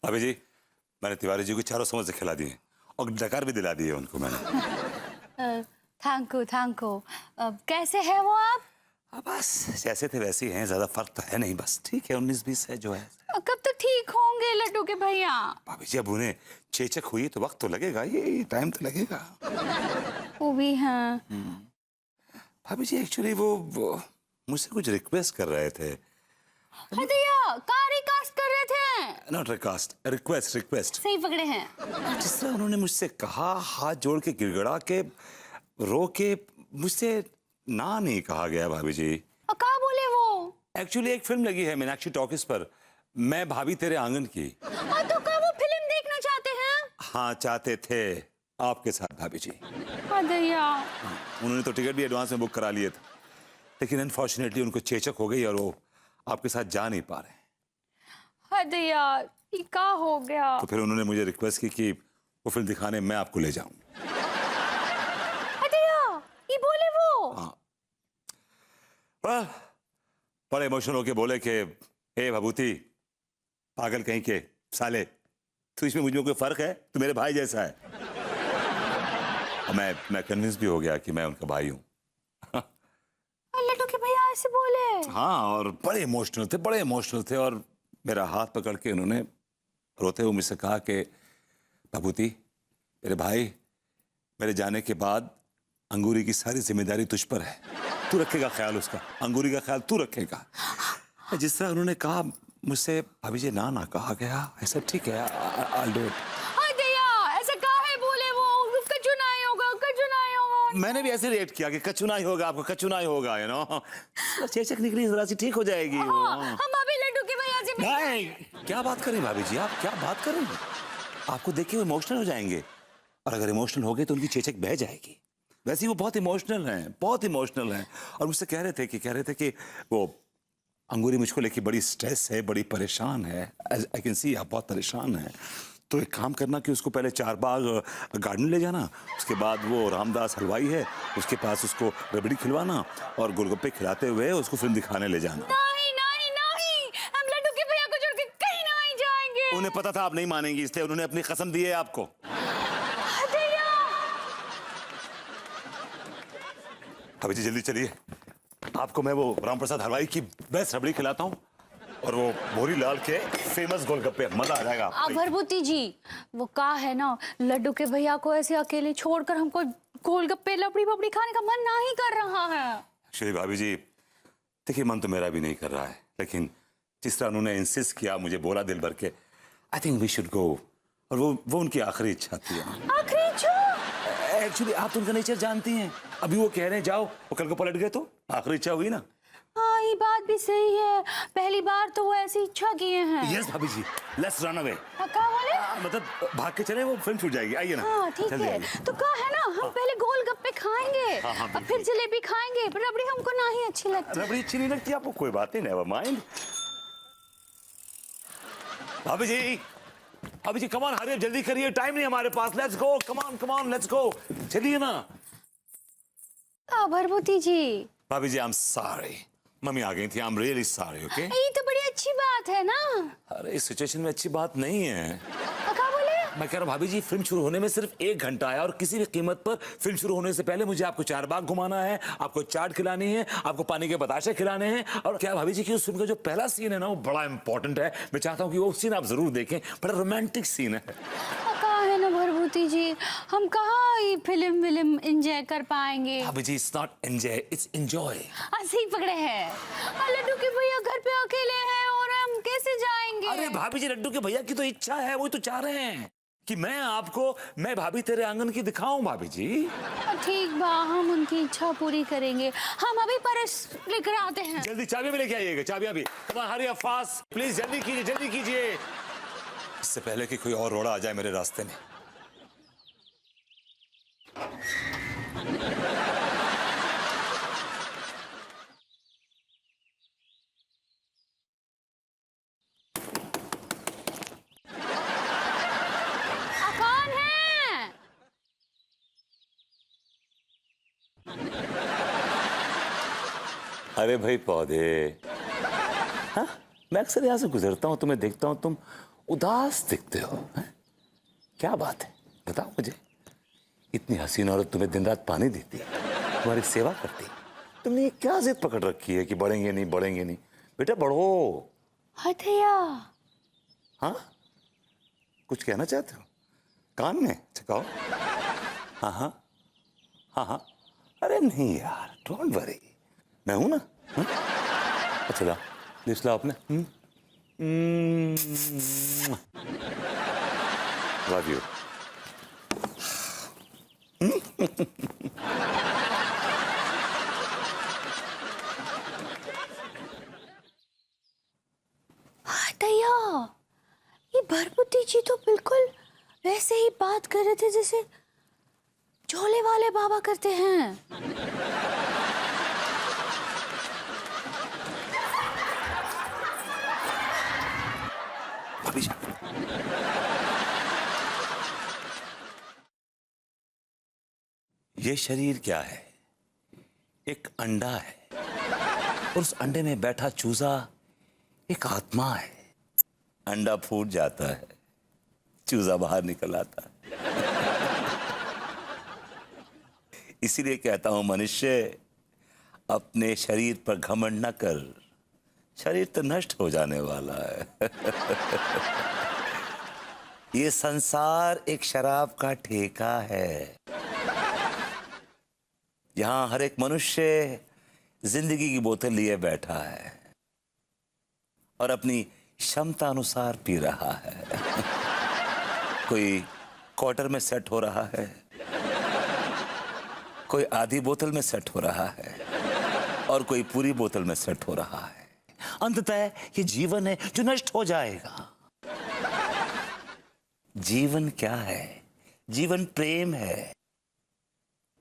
अभी जी, मैंने तिवारी जी को चारों समोसे खिला दिए और डकार भी दिला दिए उनको मैंने। Thank you thank you. कैसे है वो आप? बस जैसे थे वैसे ही हैं, ज्यादा फर्क तो है नहीं, बस ठीक है, 19-20 है जो है। कब तक ठीक होंगे लड्डू के भैया? भाभी जी अब उन्हें चेचक हुई तो वक्त तो लगेगा, ये टाइम तो लगेगा। वो भी हैं। भाभी जी एक्चुअली वो मुझसे कुछ रिक्वेस्ट कर रहे थे। भैया कार रिकास्ट कर रहे थे। Not recast, request request. सही पकड़े हैं। जिस तरह उन्होंने मुझसे कहा, हाथ जोड़ के गिड़गिड़ा के रो के मुझसे ना नहीं कहा गया भाभी जी। और कहाँ बोले वो? एक्चुअली एक फिल्म लगी है मीनाक्षी टॉकीज पर, मैं भाभी तेरे आंगन की। तो क्या वो फिल्म देखना चाहते हैं? हाँ चाहते थे, आपके साथ भाभी जी। भैया उन्होंने तो टिकट भी एडवांस में बुक करा लिए थे, लेकिन अनफॉर्चुनेटली उनको चेचक हो गई और वो आपके साथ जा नहीं पा रहे। भैया ये क्या हो गया? तो फिर उन्होंने मुझे रिक्वेस्ट की कि वो फिल्म दिखाने मैं आपको ले जाऊं। भैया ये बोले वो? हाँ, बड़े इमोशनल होके बोले कि हे भभूति, पागल कहीं के साले, तो इसमें मुझ में कोई फर्क है? तू मेरे भाई जैसा है। और मैं कन्विंस भी हो गया कि मैं उनका भाई हूँ। लड्डू के भैया ऐसे बोले? हाँ, और बड़े इमोशनल थे और मेरा हाथ पकड़ के उन्होंने रोते हुए मुझसे कहा कि भभूति, मेरे भाई, मेरे जाने के बाद अंगूरी की सारी जिम्मेदारी तुझ पर है, तू रखेगा ख्याल उसका, अंगूरी का ख्याल तू रखेगा। जिस तरह उन्होंने कहा मुझसे, भाभी जी ना कहा गया, ऐसा ठीक है, I'll do it। ऐसा काहे बोले वो? कचुनाई होगा। मैंने भी ऐसे रिएक्ट किया कि कचुनाई होगा, आपको कचुनाई होगा, यू नो, चेचक निकली जरा सी ठीक हो जाएगी। हम अभी लड्डू के भैया से नहीं, क्या बात करें भाभी जी, आप क्या बात करें? आपको देख के वो इमोशनल हो जाएंगे, और अगर इमोशनल हो गए तो उनकी चेचक बह जाएगी। वैसे ही वो बहुत इमोशनल हैं, और मुझसे कह रहे थे कि वो अंगूरी मुझको लेके बड़ी स्ट्रेस है, बड़ी परेशान है। आई कैन सी आप बहुत परेशान हैं, तो एक काम करना कि उसको पहले चारबाग गार्डन ले जाना, उसके बाद वो रामदास हलवाई है, उसके पास उसको रबड़ी खिलवाना और गोलगप्पे खिलाते हुए उसको फिल्म दिखाने ले जाना। नहीं, हम लड्डू के भैया को छोड़ के कहीं नहीं जाएंगे। उन्हें पता था आप नहीं मानेंगी, इसलिए उन्होंने अपनी कसम दी है आपको। अभी जी जल्दी चलिए, आपको मैं वो रामप्रसाद हलवाई की बेस्ट रबड़ी खिलाता हूँ और वो भोरी लाल के फेमस गोलगप्पे, मजा आ जाएगा। भरभूति जी, वो का है ना, लड्डू के भैया को ऐसे अकेले छोड़कर हमको गोलगप्पे लपड़ी पपड़ी खाने का मन नहीं कर रहा है। एक्चुअली भाभी जी देखिए, मन तो मेरा भी नहीं कर रहा है, लेकिन जिस तरह उन्होंने इंसिस्ट किया, मुझे बोला दिल भर के, I think we should go, और वो उनकी आखिरी इच्छा थी। आखिरी इच्छा? एक्चुअली आप तो उनका नेचर जानती हैं, अभी वो कह रहे हैं जाओ, वो कल को पलट गए तो आखिरी इच्छा हुई ना। हाँ ये बात भी सही है, पहली बार तो वो ऐसी इच्छा किए हैं। यस भाभी जी, लेट्स रन अवे। क्या बोले? मतलब भाग के चले, वो फिल्म छूट जाएगी, आइए ना। हाँ ठीक है, तो क्या है ना, हम पहले गोलगप्पे खाएंगे, और फिर जलेबी खाएंगे, पर रबड़ी हमको नहीं अच्छी लगती। रबड़ी अच्छी नहीं लगती आपको? कोई बात नहीं, नेवर माइंड। भाभी जी कम ऑन, हरी अप, जल्दी करिए, टाइम नहीं हमारे पास, let's go, come on let's go, चलिए ना। भरभूति जी। भाभी जी आई एम सॉरी, मम्मी आ गई थी, I am really sorry. Okay, ये तो बड़ी अच्छी बात है ना। अरे इस सिचुएशन में अच्छी बात नहीं है। क्या बोले? मैं कह रहा हूँ भाभी जी, फिल्म शुरू होने में सिर्फ 1 घंटा है, और किसी भी कीमत पर फिल्म शुरू होने से पहले मुझे आपको चारबाग घुमाना है, आपको चाट खिलानी है, आपको पानी के बताशे खिलाने हैं। और क्या भाभी जी की उस फिल्म का जो पहला सीन है ना, वो बड़ा इंपॉर्टेंट है, मैं चाहता हूँ कि वो सीन आप जरूर देखें, बड़ा रोमांटिक सीन है। कहा है ना भरभूति जी, हम कहाँ ये फिल्म एंजॉय कर पाएंगे। भाभी जी it's not enjoy, it's enjoy. सही पकड़े हैं। लड्डू के भैया घर पे अकेले हैं और हम कैसे जाएंगे? अरे भाभी जी, लड्डू के भैया की तो इच्छा है, वो तो चाह रहे हैं कि मैं भाभी तेरे आंगन की दिखाऊं। भाभी जी ठीक बा, हम उनकी इच्छा पूरी करेंगे, हम अभी परस लेकर आते हैं। जल्दी चाबियां भी लेके आइएगा, चाबियां भी। Come on hurry up fast, please जल्दी कीजिए, इससे पहले कि कोई और रोड़ा आ जाए मेरे रास्ते में। कौन है? अरे भाई पौधे, हाँ मैं अक्सर यहाँ से गुजरता हूँ, तुम्हें देखता हूँ, तुम उदास दिखते हो हैं? क्या बात है, बताओ मुझे। इतनी हसीन औरत तुम्हें दिन रात पानी देती, तुम्हारी सेवा करती, तुमने ये क्या जिद पकड़ रखी है कि बढ़ेंगे नहीं बढ़ेंगे नहीं? बेटा बढ़ो। हथैया। हाँ, कुछ कहना चाहते हो? कान में चकाओ। हाँ हाँ हाँ हाँ। अरे नहीं यार, डोंट वरी, मैं हूं ना। अच्छा ला, लिप्स लाओ अपने। Love you. हथैया, ये भरभूति जी तो बिल्कुल वैसे ही बात कर रहे थे जैसे झोले वाले बाबा करते हैं। भाभी जी, ये शरीर क्या है? एक अंडा है, और उस अंडे में बैठा चूजा एक आत्मा है। अंडा फूट जाता है, चूजा बाहर निकल आता है। इसीलिए कहता हूं मनुष्य, अपने शरीर पर घमंड न कर, शरीर तो नष्ट हो जाने वाला है। ये संसार एक शराब का ठेका है। यहां हर एक मनुष्य जिंदगी की बोतल लिए बैठा है और अपनी क्षमता अनुसार पी रहा है। कोई क्वार्टर में सेट हो रहा है, कोई आधी बोतल में सेट हो रहा है, और कोई पूरी बोतल में सेट हो रहा है। अंततः ये जीवन है जो नष्ट हो जाएगा। जीवन क्या है? जीवन प्रेम है।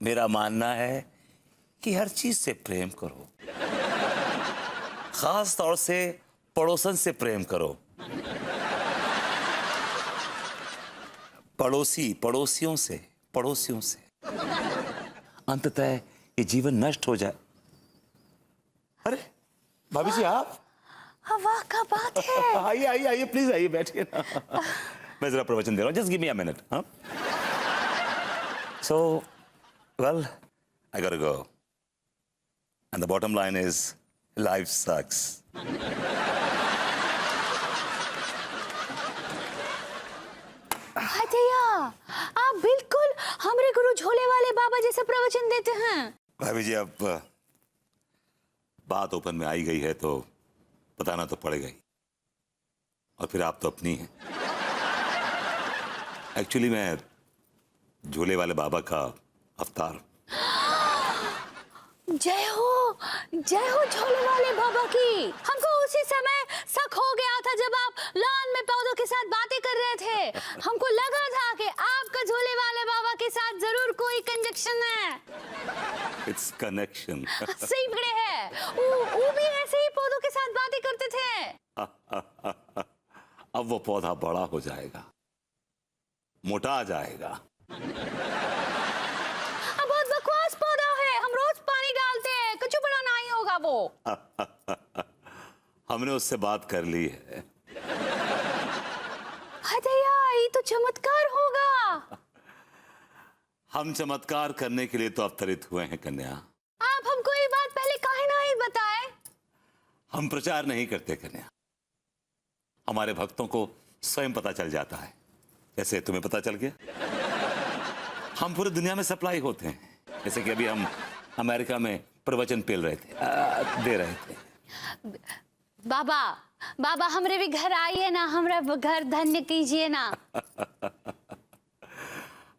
मेरा मानना है कि हर चीज से प्रेम करो, खास तौर से पड़ोसन से प्रेम करो। पड़ोसियों से। अंततः ये जीवन नष्ट हो जाए। अरे भाभी जी, आप वाह का बात है। आइए प्लीज, आइए बैठिए ना। मैं जरा प्रवचन दे रहा हूँ, just give me a minute. हाँ, so well, I got to go, and the bottom line is life sucks. हथैया, आप बिल्कुल हमरे गुरु झोले वाले बाबा जैसे प्रवचन देते हैं। भाभी जी, अब बात ओपन में आई गई है तो बताना तो पड़ेगा ही, और फिर आप तो अपनी हैं। एक्चुअली मैं झूले वाले बाबा का अवतार। जय हो झोले वाले बाबा की। हमको उसी समय शक हो गया था जब आप लॉन में पौधों के साथ बातें कर रहे थे। हमको लगा था कि आपका झोले वाले बाबा के साथ जरूर कोई कंजक्शन है। It's connection. सही पकड़े हैं। वो भी ऐसे ही पौधों के साथ बातें करते थे। अब वो पौधा बड़ा हो जाएगा, मोटा जाएगा। बहुत बकवास पौधा है, हम रोज पानी डालते हैं, कुछ बड़ा नहीं होगा वो। हमने उससे बात कर ली है। हथैया, ये तो चमत्कार होगा। हम चमत्कार करने के लिए तो अवतरित हुए हैं कन्या। आप हमको ये बात पहले काहे नहीं बताए? हम प्रचार नहीं करते कन्या, हमारे भक्तों को स्वयं पता चल जाता है, जैसे तुम्हें पता चल गया। हम पूरी दुनिया में सप्लाई होते हैं, जैसे कि अभी हम अमेरिका में प्रवचन दे रहे थे। बाबा हमरे भी घर आइए ना, हमरा घर धन्य कीजिए ना।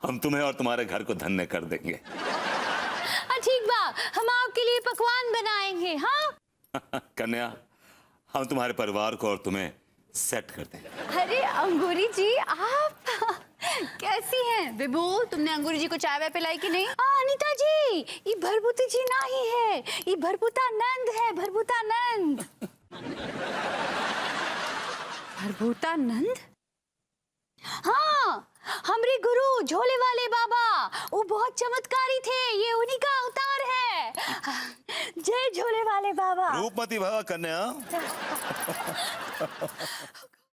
हम तुम्हें और तुम्हारे घर को धन्य कर देंगे। ठीक बा, हम आपके लिए पकवान बनाएंगे। हाँ कन्या, हम तुम्हारे परिवार को और तुम्हें सेट कर देंगे। अरे अंगूरी जी, आप कैसी हैं? बेबू, तुमने अंगूरी जी को चाय वाय पिलाई कि नहीं? अनीता जी, ये भरभूति जी नहीं है, ये भरभूतानंद है, भरभूतानंद। भरभूतानंद? हाँ, हमरे गुरु झोले वाले बाबा, वो बहुत चमत्कारी थे, ये उन्हीं का अवतार है। जय झोले वाले बाबा। रूपमती भव कन्या।